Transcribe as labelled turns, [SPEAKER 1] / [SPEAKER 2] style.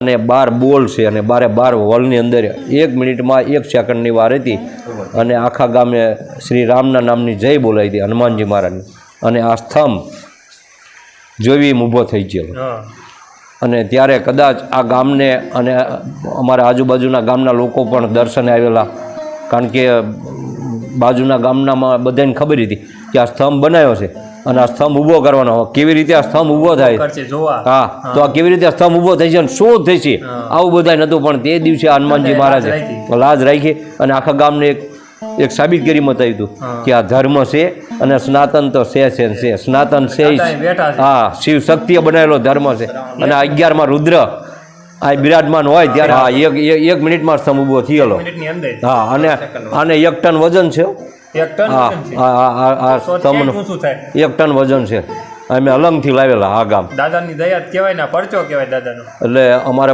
[SPEAKER 1] અને 12 બોલ છે અને 12 હોલની અંદર 1 મિનિટમાં 1 સેકન્ડની વાર હતી અને આખા ગામે શ્રી રામના નામની જય બોલાવી હતી હનુમાનજી મહારાજની. અને આ સ્તંભ જોવી ઊભો થઈ ગયો. અને ત્યારે કદાચ આ ગામને અને અમારા આજુબાજુના ગામના લોકો પણ દર્શને આવેલા, કારણ કે બાજુના ગામનામાં બધાને ખબર હતી કે આ સ્તંભ બનાવ્યો છે અને આ સ્તંભ ઊભો કરવાનો. કેવી રીતે આ સ્તંભ ઊભો થાય, હા, તો આ કેવી રીતે આ સ્તંભ ઊભો થઈ છે અને શું થઈ છે આવું બધા નહોતું. પણ તે દિવસે હનુમાનજી મહારાજે લાજ રાખી અને આખા ગામને એક સાબિત કરી બતાવ્યું હતું કે આ ધર્મ છે અને સનાતન તો છે. સનાતન છે, હા, શિવ શક્તિએ બનાવેલો ધર્મ છે. અને 11માં રુદ્ર આ બિરાજમાન હોય ત્યારે હા એક મિનિટમાં સ્તંભ ઊભો થયેલો. હા, અને 1 ટન વજન છે. હા, આ સ્તંભનું 1 ટન વજન છે. અમે અલંગથી લાવેલા આ ગામ.
[SPEAKER 2] દાદાની દયા કહેવાય ને, પરચો કહેવાય દાદાનો.
[SPEAKER 1] એટલે અમારે